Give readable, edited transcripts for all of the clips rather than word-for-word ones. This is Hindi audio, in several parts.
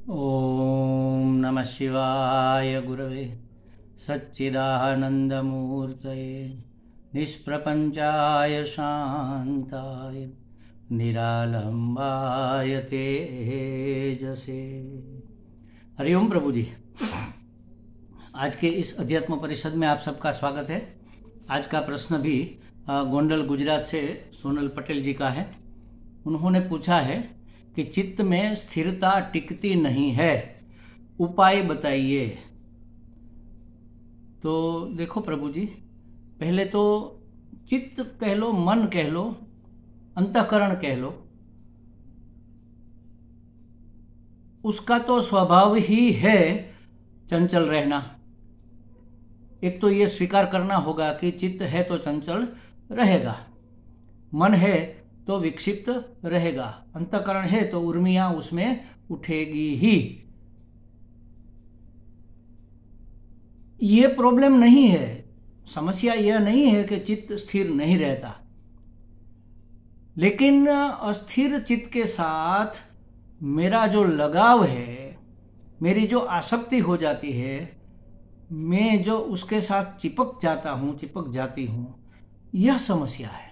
ओम नमः शिवाय गुरवे सच्चिदानंदमूर्तये निष्प्रपंचाय शांताय निरालंबाय तेजसे। हरिओम प्रभु जी। आज के इस अध्यात्म परिषद में आप सबका स्वागत है। आज का प्रश्न भी गोंडल गुजरात से सोनल पटेल जी का है। उन्होंने पूछा है कि चित्त में स्थिरता टिकती नहीं है, उपाय बताइए। तो देखो प्रभु जी, पहले तो चित्त कह लो, मन कह लो, अंतःकरण कह लो, उसका तो स्वभाव ही है चंचल रहना। एक तो ये स्वीकार करना होगा कि चित्त है तो चंचल रहेगा, मन है तो विक्षिप्त रहेगा, अंतःकरण है तो उर्मियां उसमें उठेगी ही। ये प्रॉब्लम नहीं है, समस्या यह नहीं है कि चित्त स्थिर नहीं रहता, लेकिन अस्थिर चित्त के साथ मेरा जो लगाव है, मेरी जो आसक्ति हो जाती है, मैं जो उसके साथ चिपक जाता हूं, चिपक जाती हूं, यह समस्या है।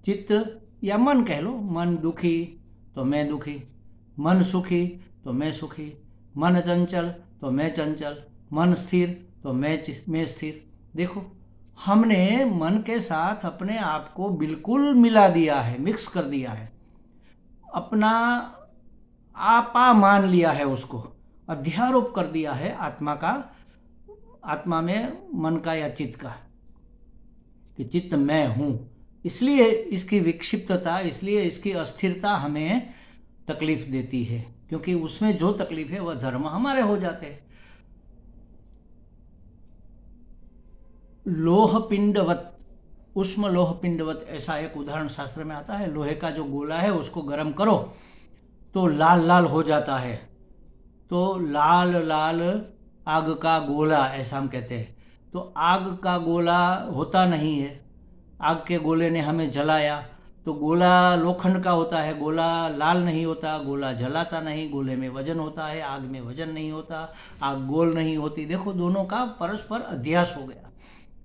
चित्त या मन कह लो, मन दुखी तो मैं दुखी, मन सुखी तो मैं सुखी, मन चंचल तो मैं चंचल, मन स्थिर तो मैं स्थिर। देखो, हमने मन के साथ अपने आप को बिल्कुल मिला दिया है, मिक्स कर दिया है, अपना आपा मान लिया है, उसको अध्यारोप कर दिया है आत्मा का, आत्मा में मन का या चित्त का, कि चित्त मैं हूं। इसलिए इसकी विक्षिप्तता, इसलिए इसकी अस्थिरता हमें तकलीफ देती है, क्योंकि उसमें जो तकलीफ है वह धर्म हमारे हो जाते हैं। लोहपिंडवत, उष्म लोहपिंडवत, ऐसा एक उदाहरण शास्त्र में आता है। लोहे का जो गोला है उसको गर्म करो तो लाल लाल हो जाता है, तो लाल लाल आग का गोला, ऐसा हम कहते हैं। तो आग का गोला होता नहीं है, आग के गोले ने हमें जलाया, तो गोला लोखंड का होता है, गोला लाल नहीं होता, गोला जलाता नहीं, गोले में वजन होता है, आग में वजन नहीं होता, आग गोल नहीं होती। देखो, दोनों का परस्पर अध्यास हो गया।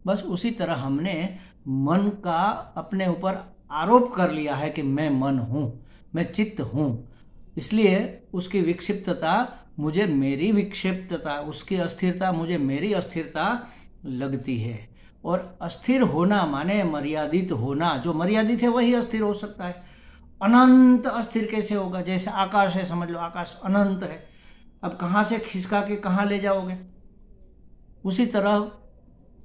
बस उसी तरह हमने मन का अपने ऊपर आरोप कर लिया है कि मैं मन हूं, मैं चित्त हूं, इसलिए उसकी विक्षिप्तता मुझे मेरी विक्षिप्तता, उसकी अस्थिरता मुझे मेरी अस्थिरता लगती है। और अस्थिर होना माने मर्यादित होना, जो मर्यादित है वही अस्थिर हो सकता है। अनंत अस्थिर कैसे होगा? जैसे आकाश है, समझ लो आकाश अनंत है, अब कहाँ से खिसका के कहाँ ले जाओगे? उसी तरह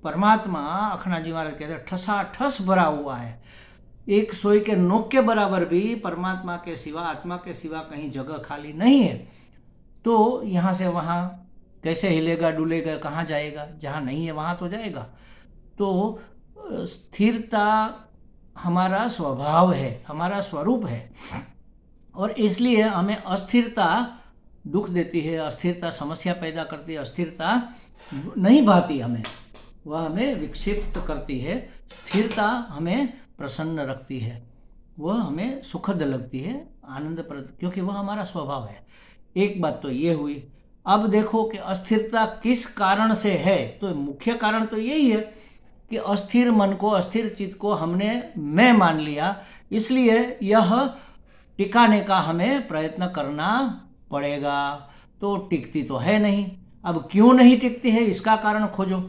परमात्मा, अखना जी महाराज कहते हैं, ठसा ठस भरा हुआ है, एक सोई के नोक के बराबर भी परमात्मा के सिवा, आत्मा के सिवा कहीं जगह खाली नहीं है। तो यहाँ से वहाँ कैसे हिलेगा डुलेगा, कहाँ जाएगा? जहाँ नहीं है वहाँ तो जाएगा। तो स्थिरता हमारा स्वभाव है, हमारा स्वरूप है, और इसलिए हमें अस्थिरता दुख देती है, अस्थिरता समस्या पैदा करती है, अस्थिरता नहीं भाती हमें, वह हमें विक्षिप्त करती है। स्थिरता हमें प्रसन्न रखती है, वह हमें सुखद लगती है, आनंदप्रद, क्योंकि वह हमारा स्वभाव है। एक बात तो ये हुई। अब देखो कि अस्थिरता किस कारण से है, तो मुख्य कारण तो यही है कि अस्थिर मन को, अस्थिर चित्त को हमने मैं मान लिया, इसलिए यह टिकाने का हमें प्रयत्न करना पड़ेगा। तो टिकती तो है नहीं। अब क्यों नहीं टिकती है, इसका कारण खोजो।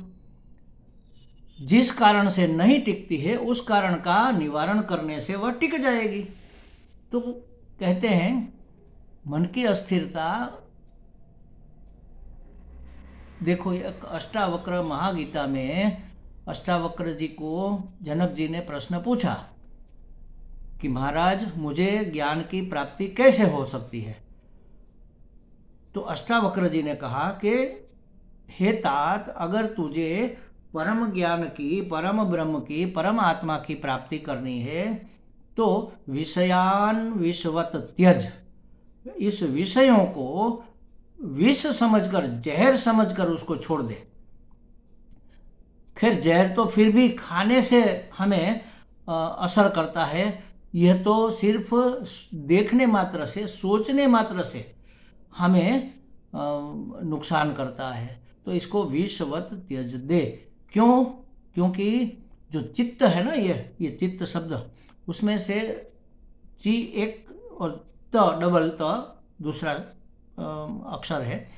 जिस कारण से नहीं टिकती है उस कारण का निवारण करने से वह टिक जाएगी। तो कहते हैं मन की अस्थिरता, देखो एक अष्टावक्र महागीता में अष्टावक्र जी को जनक जी ने प्रश्न पूछा कि महाराज, मुझे ज्ञान की प्राप्ति कैसे हो सकती है? तो अष्टावक्र जी ने कहा कि हे तात, अगर तुझे परम ज्ञान की, परम ब्रह्म की, परम आत्मा की प्राप्ति करनी है तो विषयान विषवत त्यज, इस विषयों को विष समझकर, जहर समझकर उसको छोड़ दे। खैर, जहर तो फिर भी खाने से हमें असर करता है, यह तो सिर्फ देखने मात्र से, सोचने मात्र से हमें नुकसान करता है। तो इसको विषवत त्यज दे। क्यों? क्योंकि जो चित्त है ना, ये चित्त शब्द, उसमें से ची एक और त डबल त दूसरा अक्षर है,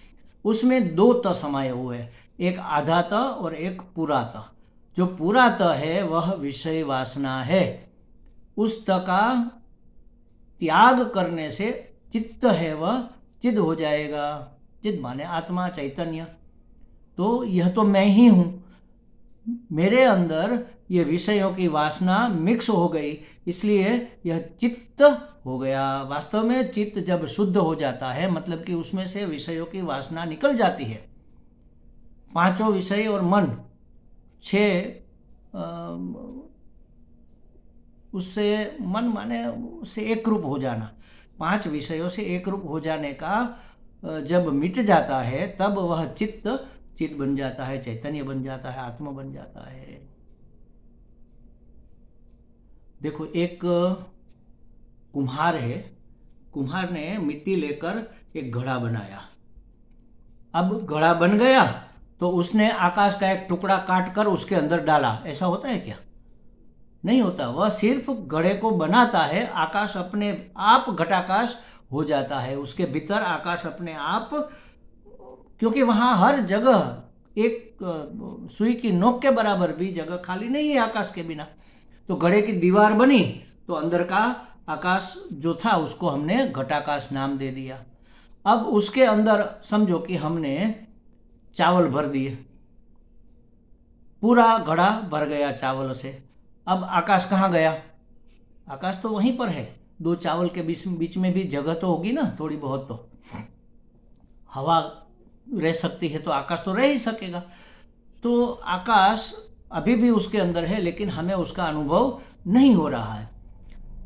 उसमें दो त समाये हुए हैं, एक आधा त और एक पूरा त। जो पूरा त है वह विषय वासना है। उस त का त्याग करने से चित्त है वह चिद हो जाएगा। चिद माने आत्मा, चैतन्य। तो यह तो मैं ही हूं, मेरे अंदर ये विषयों की वासना मिक्स हो गई, इसलिए यह चित्त हो गया। वास्तव में चित्त जब शुद्ध हो जाता है, मतलब कि उसमें से विषयों की वासना निकल जाती है। पांचों विषय और मन, 6 उससे मन माने उससे एक रूप हो जाना, 5 विषयों से एक रूप हो जाने का जब मिट जाता है, तब वह चित्त बन जाता है, चैतन्य बन जाता है, आत्मा बन जाता है। देखो, एक कुम्हार है, कुम्हार ने मिट्टी लेकर एक घड़ा बनाया। अब घड़ा बन गया तो उसने आकाश का एक टुकड़ा काट कर उसके अंदर डाला। ऐसा होता है क्या? नहीं होता। वह सिर्फ घड़े को बनाता है, आकाश अपने आप घटाकाश हो जाता है, उसके भीतर आकाश अपने आप, क्योंकि वहां हर जगह एक सुई की नोक के बराबर भी जगह खाली नहीं है आकाश के बिना। तो घड़े की दीवार बनी तो अंदर का आकाश जो था उसको हमने घटाकाश नाम दे दिया। अब उसके अंदर समझो कि हमने चावल भर दिए, पूरा घड़ा भर गया चावल से। अब आकाश कहाँ गया? आकाश तो वहीं पर है। 2 चावल के बीच में भी जगह तो होगी ना, थोड़ी बहुत तो। हवा रह सकती है तो आकाश तो रह ही सकेगा। तो आकाश अभी भी उसके अंदर है, लेकिन हमें उसका अनुभव नहीं हो रहा है।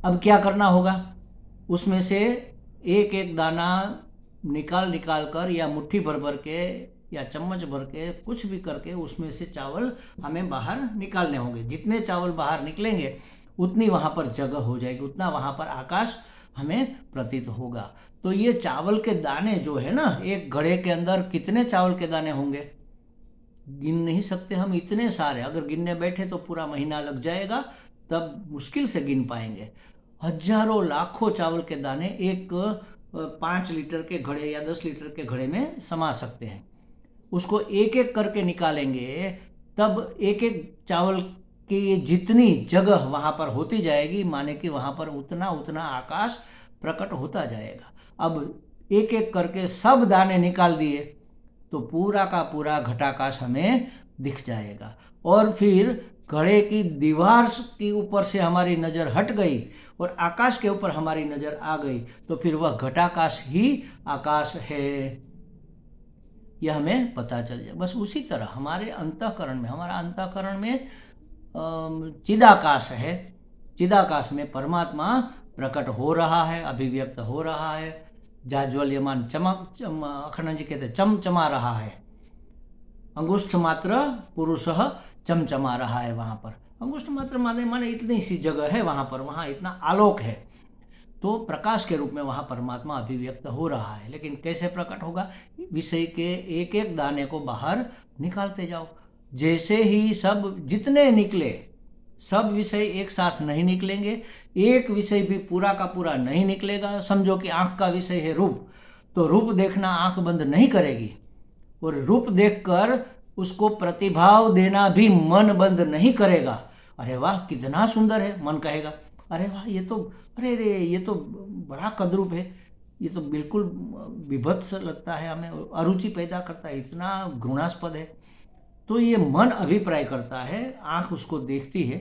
अब क्या करना होगा? उसमें से एक एक दाना निकाल कर, या मुट्ठी भर के, या चम्मच भर के, कुछ भी करके उसमें से चावल हमें बाहर निकालने होंगे। जितने चावल बाहर निकलेंगे उतनी वहां पर जगह हो जाएगी, उतना वहां पर आकाश हमें प्रतीत होगा। तो ये चावल के दाने जो है ना, एक घड़े के अंदर कितने चावल के दाने होंगे गिन नहीं सकते हम, इतने सारे। अगर गिनने बैठे तो पूरा महीना लग जाएगा, तब मुश्किल से गिन पाएंगे। हजारों लाखों चावल के दाने एक 5 लीटर के घड़े या 10 लीटर के घड़े में समा सकते हैं। उसको एक एक करके निकालेंगे, तब एक एक चावल की जितनी जगह वहां पर होती जाएगी, माने कि वहां पर उतना उतना आकाश प्रकट होता जाएगा। अब एक एक करके सब दाने निकाल दिए तो पूरा का पूरा घटाकाश हमें दिख जाएगा। और फिर घड़े की दीवार के ऊपर से हमारी नजर हट गई और आकाश के ऊपर हमारी नजर आ गई, तो फिर वह घटाकाश ही आकाश है, यह हमें पता चल जाए। बस उसी तरह हमारे अंतःकरण में, हमारा अंतःकरण में चिदाकाश है। चिदाकाश में परमात्मा प्रकट हो रहा है, अभिव्यक्त हो रहा है। जाज्वल्यमान अखंड जी कहते चमचमा रहा है। अंगुष्ठ मात्र पुरुषः चमचमा रहा है वहां पर। अंगुष्ठ मात्र माने इतनी सी जगह है वहां पर, वहां इतना आलोक है, तो प्रकाश के रूप में वहां परमात्मा अभिव्यक्त हो रहा है। लेकिन कैसे प्रकट होगा? विषय के एक एक दाने को बाहर निकालते जाओ। जैसे ही सब जितने निकले, सब विषय एक साथ नहीं निकलेंगे, एक विषय भी पूरा का पूरा नहीं निकलेगा। समझो कि आंख का विषय है रूप, तो रूप देखना आंख बंद नहीं करेगी, और रूप देखकर उसको प्रतिभाव देना भी मन बंद नहीं करेगा। अरे वाह कितना सुंदर है, मन कहेगा अरे वाह ये तो, अरे रे ये तो बड़ा कद्रूप है, ये तो बिल्कुल विभत्स लगता है, हमें अरुचि पैदा करता है, इतना घृणास्पद है। तो ये मन अभिप्राय करता है, आंख उसको देखती है।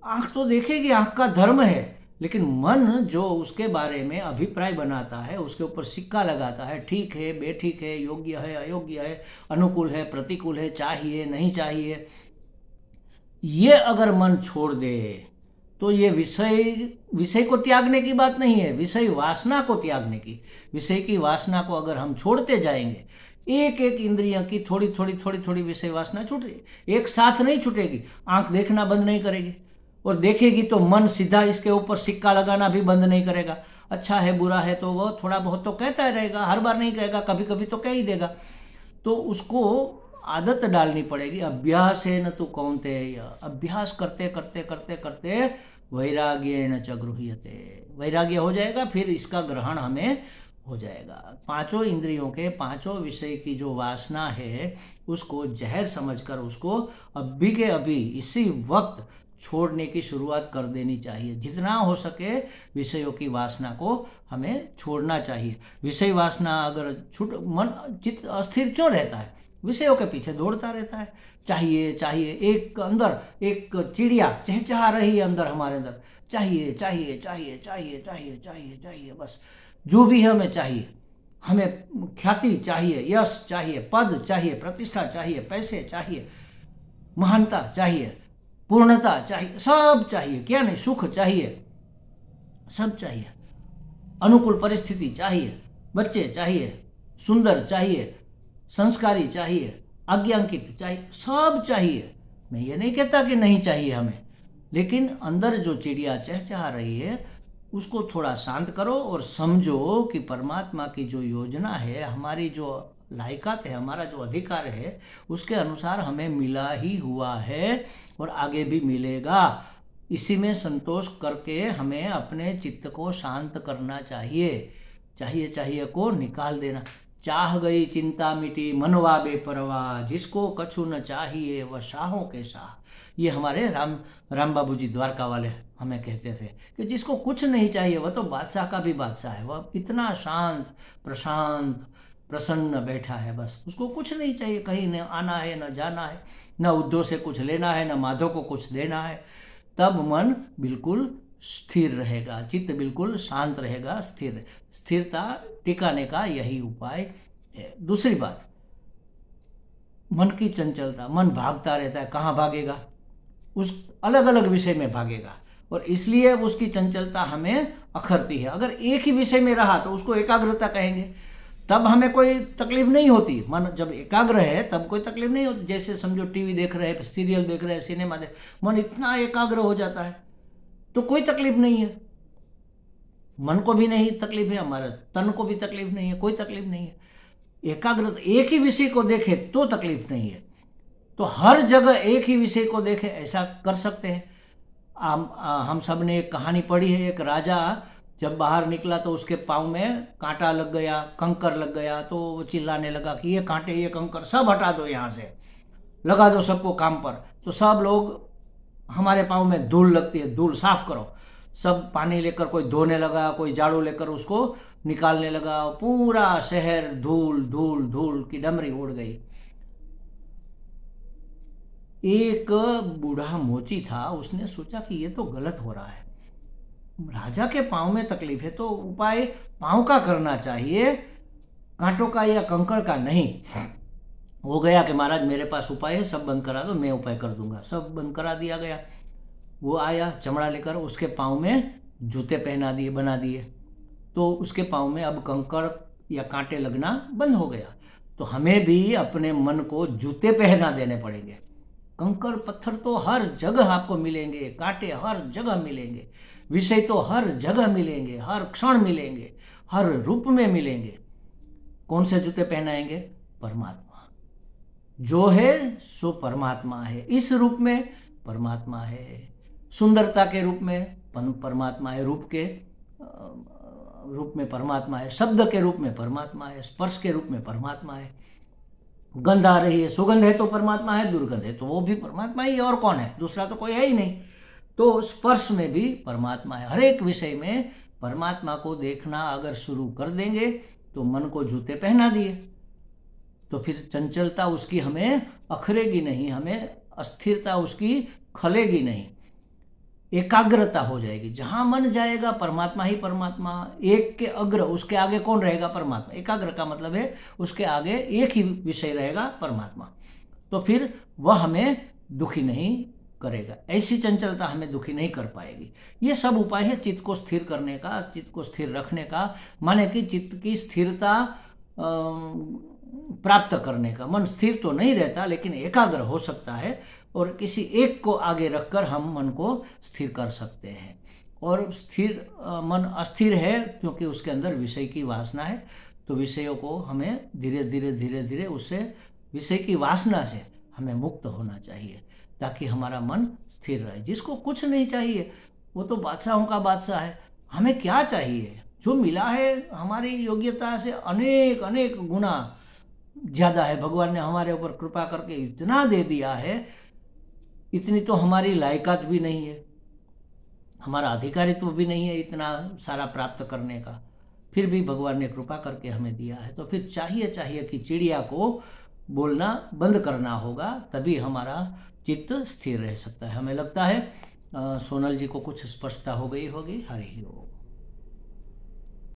आंख तो देखेगी, आंख का धर्म है, लेकिन मन जो उसके बारे में अभिप्राय बनाता है, उसके ऊपर सिक्का लगाता है, ठीक है बेठीक है, योग्य है अयोग्य है, अनुकूल है प्रतिकूल है, चाहिए नहीं चाहिए, ये अगर मन छोड़ दे तो ये विषय को त्यागने की बात नहीं है, विषय वासना को त्यागने की। विषय की वासना को अगर हम छोड़ते जाएंगे, एक एक इंद्रियों की थोड़ी थोड़ी विषय वासना छूटेगी, एक साथ नहीं छूटेगी। आंख देखना बंद नहीं करेगी, और देखेगी तो मन सीधा इसके ऊपर सिक्का लगाना भी बंद नहीं करेगा। अच्छा है बुरा है तो वो थोड़ा बहुत तो कहता रहेगा, हर बार नहीं कहेगा, कभी कभी तो कह ही देगा। तो उसको आदत डालनी पड़ेगी। अभ्यास है न तो कौन्तेय, अभ्यास करते करते करते करते वैराग्येण च गृह्यते, वैराग्य हो जाएगा, फिर इसका ग्रहण हमें हो जाएगा। पांचों इंद्रियों के पांचों विषय की जो वासना है उसको जहर समझकर उसको अभी के अभी इसी वक्त छोड़ने की शुरुआत कर देनी चाहिए। जितना हो सके विषयों की वासना को हमें छोड़ना चाहिए। विषय वासना अगर छूट, मन चित्त अस्थिर क्यों रहता है? विषयों के पीछे दौड़ता रहता है। चाहिए चाहिए, एक अंदर एक चिड़िया चहचहा रही है अंदर, हमारे अंदर, चाहिए चाहिए चाहिए चाहिए चाहिए चाहिए चाहिए, बस जो भी है हमें चाहिए। हमें ख्याति चाहिए, यश चाहिए, पद चाहिए, प्रतिष्ठा चाहिए, पैसे चाहिए, महानता चाहिए, पूर्णता चाहिए, सब चाहिए, क्या नहीं, सुख चाहिए, सब चाहिए, अनुकूल परिस्थिति चाहिए, बच्चे चाहिए, सुंदर चाहिए, संस्कारी चाहिए, आज्ञांकित चाहिए, सब चाहिए। मैं ये नहीं कहता कि नहीं चाहिए हमें, लेकिन अंदर जो चिड़िया चहचहा रही है उसको थोड़ा शांत करो और समझो कि परमात्मा की जो योजना है, हमारी जो लायकात है, हमारा जो अधिकार है, उसके अनुसार हमें मिला ही हुआ है और आगे भी मिलेगा। इसी में संतोष करके हमें अपने चित्त को शांत करना चाहिए। चाहिए चाहिए को निकाल देना। चाह गई चिंता मिटी मनवा बेपरवाह, जिसको कछु न चाहिए वह शाहों के शाह। ये हमारे राम बाबू जी द्वारका वाले हमें कहते थे कि जिसको कुछ नहीं चाहिए वह तो बादशाह का भी बादशाह है, वह इतना शांत प्रशांत प्रसन्न बैठा है, बस उसको कुछ नहीं चाहिए, कहीं न आना है न जाना है, न उद्धव से कुछ लेना है, न माधव को कुछ देना है। तब मन बिल्कुल स्थिर रहेगा, चित्त बिल्कुल शांत रहेगा, स्थिरता टिकाने का यही उपाय है। दूसरी बात, मन की चंचलता, मन भागता रहता है, कहाँ भागेगा? उस अलग अलग विषय में भागेगा और इसलिए उसकी चंचलता हमें अखरती है। अगर एक ही विषय में रहा तो उसको एकाग्रता कहेंगे, तब हमें कोई तकलीफ नहीं होती। मन जब एकाग्र है तब कोई तकलीफ नहीं होती। जैसे समझो टीवी देख रहे हैं, सीरियल देख रहे हैं, सिनेमा देख, मन इतना एकाग्र हो जाता है तो कोई तकलीफ नहीं है। मन को भी नहीं तकलीफ है, हमारे तन को भी तकलीफ नहीं है, कोई तकलीफ नहीं है। एकाग्रता, एक ही विषय को देखे तो तकलीफ नहीं है। तो हर जगह एक ही विषय को देखे, ऐसा कर सकते हैं। हम सब ने एक कहानी पढ़ी है, एक राजा जब बाहर निकला तो उसके पाँव में कांटा लग गया, कंकर लग गया, तो वो चिल्लाने लगा कि ये कांटे ये कंकर सब हटा दो, यहाँ से लगा दो सबको काम पर। तो सब लोग, हमारे पाँव में धूल लगती है, धूल साफ करो। सब पानी लेकर कोई धोने लगा, कोई झाड़ू लेकर उसको निकालने लगा। पूरा शहर धूल धूल धूल की डमरी उड़ गई। एक बूढ़ा मोची था, उसने सोचा कि ये तो गलत हो रहा है, राजा के पाँव में तकलीफ है तो उपाय पाँव का करना चाहिए, कांटों का या कंकड़ का नहीं। हो गया कि महाराज मेरे पास उपाय है, सब बंद करा दो, मैं उपाय कर दूंगा। सब बंद करा दिया गया। वो आया चमड़ा लेकर, उसके पाँव में जूते पहना दिए, बना दिए, तो उसके पाँव में अब कंकड़ या कांटे लगना बंद हो गया। तो हमें भी अपने मन को जूते पहना देने पड़ेंगे। कंकड़ पत्थर तो हर जगह आपको मिलेंगे, कांटे हर जगह मिलेंगे, विषय तो हर जगह मिलेंगे, हर क्षण मिलेंगे, हर रूप में मिलेंगे। कौन से जूते पहनाएंगे? परमात्मा जो है सो परमात्मा है, इस रूप में परमात्मा है, सुंदरता के रूप में परमात्मा है, रूप के रूप में परमात्मा है, शब्द के रूप में परमात्मा है, स्पर्श के रूप में परमात्मा है। गंध आ रही है, सुगंध है तो परमात्मा है, दुर्गंध है तो वो भी परमात्मा ही, और कौन है? दूसरा तो कोई है ही नहीं। तो स्पर्श में भी परमात्मा है। हर एक विषय में परमात्मा को देखना अगर शुरू कर देंगे तो मन को जूते पहना दिए, तो फिर चंचलता उसकी हमें अखरेगी नहीं, हमें अस्थिरता उसकी खलेगी नहीं, एकाग्रता हो जाएगी। जहां मन जाएगा परमात्मा ही परमात्मा। एक के अग्र, उसके आगे कौन रहेगा? परमात्मा। एकाग्र का मतलब है उसके आगे एक ही विषय रहेगा, परमात्मा। तो फिर वह हमें दुखी नहीं करेगा, ऐसी चंचलता हमें दुखी नहीं कर पाएगी। ये सब उपाय है चित्त को स्थिर करने का, चित्त को स्थिर रखने का, माने कि चित्त की स्थिरता प्राप्त करने का। मन स्थिर तो नहीं रहता लेकिन एकाग्र हो सकता है, और किसी एक को आगे रखकर हम मन को स्थिर कर सकते हैं। और मन अस्थिर है क्योंकि उसके अंदर विषय की वासना है। तो विषयों को हमें धीरे धीरे उससे, विषय की वासना से हमें मुक्त होना चाहिए ताकि हमारा मन स्थिर रहे। जिसको कुछ नहीं चाहिए वो तो बादशाहों का बादशाह है। हमें क्या चाहिए? जो मिला है हमारी योग्यता से अनेक अनेक गुना ज़्यादा है। भगवान ने हमारे ऊपर कृपा करके इतना दे दिया है, इतनी तो हमारी लायकात भी नहीं है, हमारा अधिकारित्व भी नहीं है इतना सारा प्राप्त करने का। फिर भी भगवान ने कृपा करके हमें दिया है। तो फिर चाहिए कि चिड़िया को बोलना बंद करना होगा, तभी हमारा चित्त स्थिर रह सकता है। हमें लगता है सोनल जी को कुछ स्पष्टता हो गई होगी। हरि ओम।